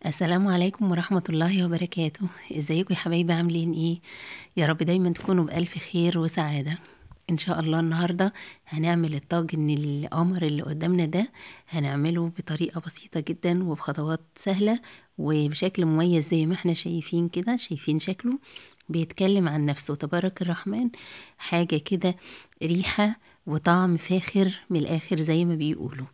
السلام عليكم ورحمة الله وبركاته. ازيكم يا حبايبي، عاملين ايه؟ يا رب دايما تكونوا بألف خير وسعادة. ان شاء الله النهاردة هنعمل الطاجن القمر اللي قدامنا ده. هنعمله بطريقة بسيطة جدا وبخطوات سهلة وبشكل مميز زي ما احنا شايفين كده. شايفين شكله بيتكلم عن نفسه تبارك الرحمن. حاجة كده ريحة وطعم فاخر من الآخر زي ما بيقولوا.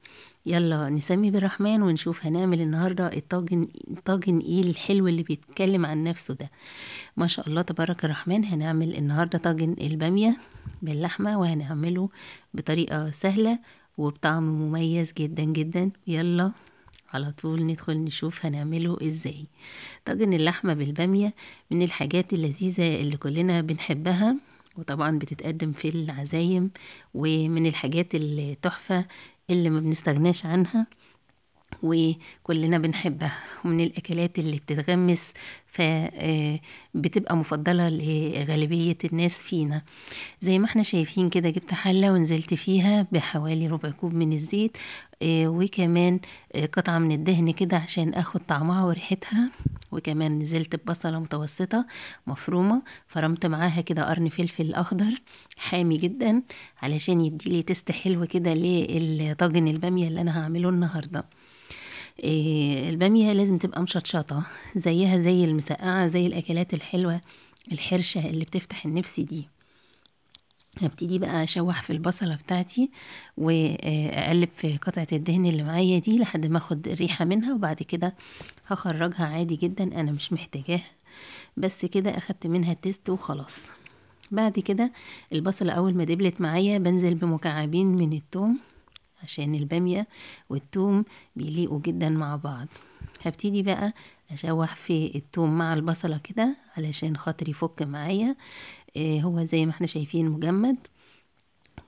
يلا نسمي بالرحمن ونشوف هنعمل النهاردة الطاجن ايه الحلو اللي بيتكلم عن نفسه ده. ما شاء الله تبارك الرحمن. هنعمل النهاردة طاجن البامية باللحمة، وهنعمله بطريقة سهلة وبطعم مميز جدا جدا. يلا على طول ندخل نشوف هنعمله ازاي. طاجن اللحمة بالبامية من الحاجات اللذيذة اللي كلنا بنحبها، وطبعا بتتقدم في العزايم، ومن الحاجات التحفة اللي ما بنستغناش عنها وكلنا بنحبها، ومن الأكلات اللي بتتغمس فبتبقى مفضلة لغالبية الناس فينا. زي ما احنا شايفين كده، جبت حلة ونزلت فيها بحوالي ربع كوب من الزيت، وكمان قطعة من الدهن كده عشان اخد طعمها وريحتها. وكمان نزلت ببصلة متوسطة مفرومة، فرمت معاها كده قرن فلفل أخضر حامي جدا علشان يديلي تست حلو كده للطاجن البامية اللي أنا هعمله النهاردة. البامية لازم تبقى مشطشطة زيها زي المسقعة، زي الأكلات الحلوة الحرشة اللي بتفتح النفس دي. هبتدي بقى اشوح في البصلة بتاعتي واقلب في قطعة الدهن اللي معايا دي لحد ما اخد الريحة منها، وبعد كده هخرجها عادي جدا، انا مش محتاجاها. بس كده اخدت منها تيست وخلاص. بعد كده البصلة اول ما دبلت معايا بنزل بمكعبين من التوم، عشان البامية والثوم بيليقوا جدا مع بعض. هبتدي بقى اشوح في الثوم مع البصلة كده علشان خاطر يفك معايا. هو زي ما احنا شايفين مجمد،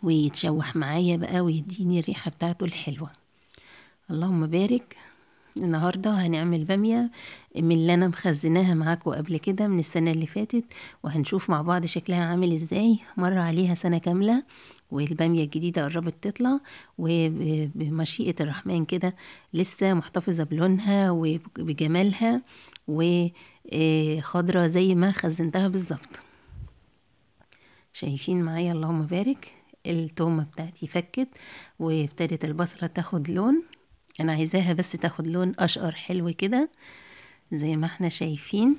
ويتشوح معايا بقى ويديني الريحة بتاعته الحلوة. اللهم بارك. النهاردة هنعمل بامية من اللي انا مخزناها معاكم قبل كده من السنة اللي فاتت، وهنشوف مع بعض شكلها عامل ازاي. مر عليها سنة كاملة والبامية الجديدة قربت تطلع، وبمشيئة الرحمن كده لسه محتفظة بلونها وبجمالها وخضرة زي ما خزنتها بالظبط. شايفين معايا اللهم بارك. التومة بتاعتي فكت وابتدت البصلة تاخد لون. انا عايزاها بس تاخد لون اشقر حلو كده زي ما احنا شايفين،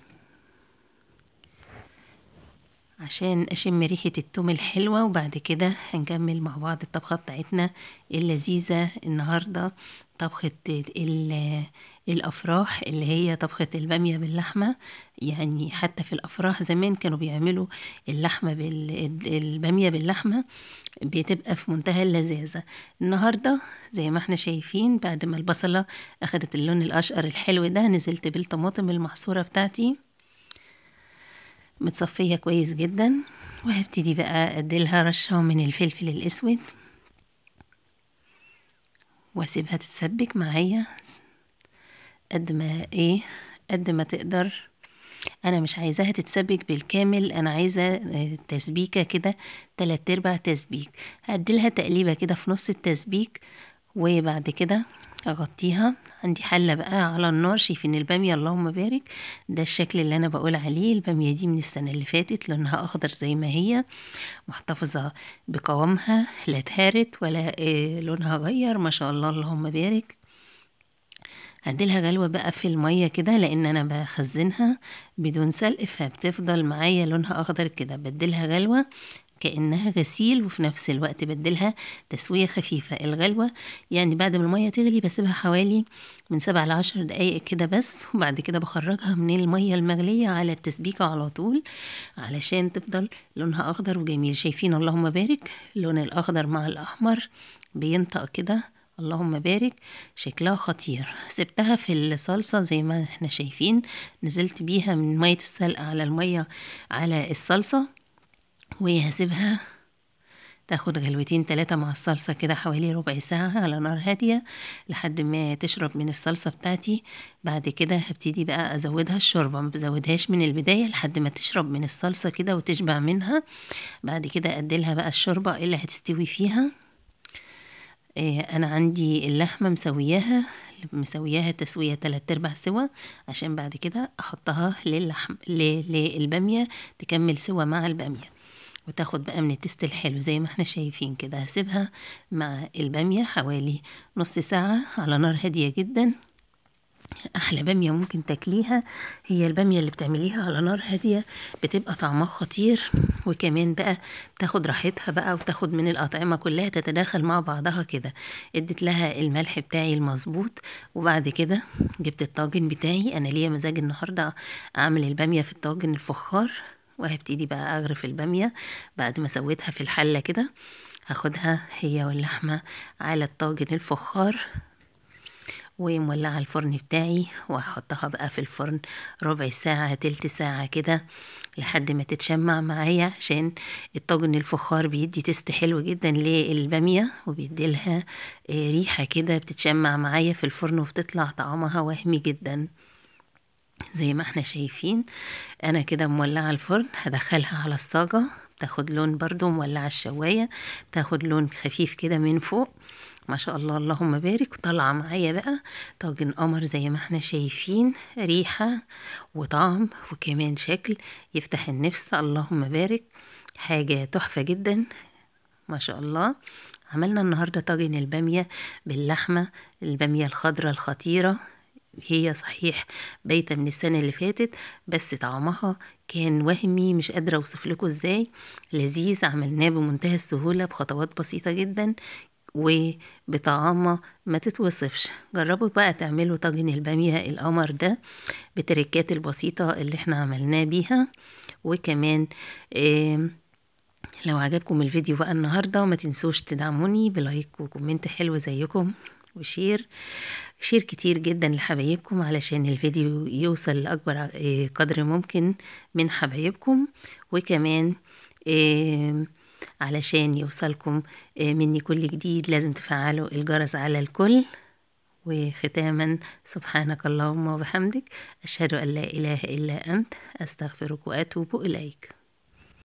عشان اشم ريحة التوم الحلوة. وبعد كده هنكمل مع بعض الطبخة بتاعتنا اللذيذة النهاردة. طبخة الافراح اللي هي طبخة البامية باللحمة. يعني حتى في الافراح زمان كانوا بيعملوا اللحمة البامية باللحمة، بتبقى في منتهى اللذاذة. النهاردة زي ما احنا شايفين بعد ما البصلة اخدت اللون الاشقر الحلو ده، نزلت بالطماطم المحصورة بتاعتي متصفية كويس جدا، وهبتدي بقى اديلها رشة من الفلفل الاسود واسيبها تتسبك معايا قد ما تقدر. انا مش عايزاها تتسبك بالكامل، انا عايزة تسبيكة كده 3/4 تسبيك. هديلها تقليبة كده في نص التسبيك، وبعد كده اغطيها. عندي حلة بقى على النار. شايفين البامية اللهم بارك، ده الشكل اللي انا بقول عليه. البامية دي من السنة اللي فاتت، لونها اخضر زي ما هي، محتفظة بقوامها، لا اتهرت ولا لونها غير. ما شاء الله اللهم بارك. هديلها غلوة بقى في المية كده، لان انا بخزنها بدون سلق، فبتفضل معايا لونها اخضر كده. بديلها غلوة كأنها غسيل، وفي نفس الوقت بديلها تسوية خفيفة. الغلوة يعني بعد ما المية تغلي بسيبها حوالي من 7 ل10 دقايق كده بس، وبعد كده بخرجها من المية المغلية على التسبيكة على طول علشان تفضل لونها أخضر وجميل. شايفين اللهم بارك، اللون الأخضر مع الأحمر بينطق كده، اللهم بارك. شكلها خطير. سبتها في الصلصة زي ما احنا شايفين، نزلت بيها من مية السلق على المية على الصلصة، وهسيبها تاخد غلوتين 3 مع الصلصة كده حوالي ربع ساعة على نار هادية لحد ما تشرب من الصلصة بتاعتي. بعد كده هبتدي بقى ازودها الشوربة، ما بزودهاش من البداية لحد ما تشرب من الصلصة كده وتشبع منها. بعد كده اديلها بقى الشوربة اللي هتستوي فيها. انا عندي اللحمة مسوياها مسوياها تسوية 3/4 سوا، عشان بعد كده احطها للبامية تكمل سوا مع البامية وتاخد بقى من التست الحلو زي ما احنا شايفين كده. هسيبها مع البامية حوالي نص ساعة على نار هادية جدا. احلى بامية ممكن تاكليها هي البامية اللي بتعمليها على نار هادية، بتبقى طعمها خطير، وكمان بقى بتاخد راحتها بقى وتاخد من الاطعمة كلها تتداخل مع بعضها كده. اديت لها الملح بتاعي المظبوط، وبعد كده جبت الطاجن بتاعي. انا ليا مزاج النهاردة اعمل البامية في الطاجن الفخار، وهبتدي بقى اغرف البامية بعد ما سويتها في الحلة كده. هاخدها هي واللحمة على الطاجن الفخار ومولعة الفرن بتاعي، وهحطها بقى في الفرن ربع ساعة تلت ساعة كده لحد ما تتشمع معايا، عشان الطاجن الفخار بيدي تست حلو جدا للبامية وبيديلها ريحة كده بتتشمع معايا في الفرن وبتطلع طعمها وهمي جدا. زي ما احنا شايفين انا كده مولعة الفرن، هدخلها على الصاجة تاخد لون برضو، مولعة الشواية تاخد لون خفيف كده من فوق. ما شاء الله اللهم بارك. طالعة معايا بقى طاجن قمر زي ما احنا شايفين، ريحة وطعم وكمان شكل يفتح النفس. اللهم بارك، حاجة تحفة جدا ما شاء الله. عملنا النهاردة طاجن البامية باللحمة، البامية الخضراء الخطيرة. هي صحيح بايتة من السنة اللي فاتت، بس طعمها كان وهمي، مش قادرة اوصف لكم ازاي. لذيذ، عملناه بمنتهى السهولة بخطوات بسيطة جدا وبطعامة ما تتوصفش. جربوا بقى تعملوا طاجن البامية القمر ده بتركات البسيطة اللي احنا عملناه بيها. وكمان لو عجبكم الفيديو بقى النهاردة ما تنسوش تدعموني بلايك وكومنت حلو زيكم، وشير كتير جدا لحبايبكم علشان الفيديو يوصل لأكبر قدر ممكن من حبايبكم، وكمان علشان يوصلكم مني كل جديد لازم تفعلوا الجرس على الكل. وختاما سبحانك اللهم وبحمدك، أشهد أن لا إله إلا أنت، أستغفرك وأتوب إليك.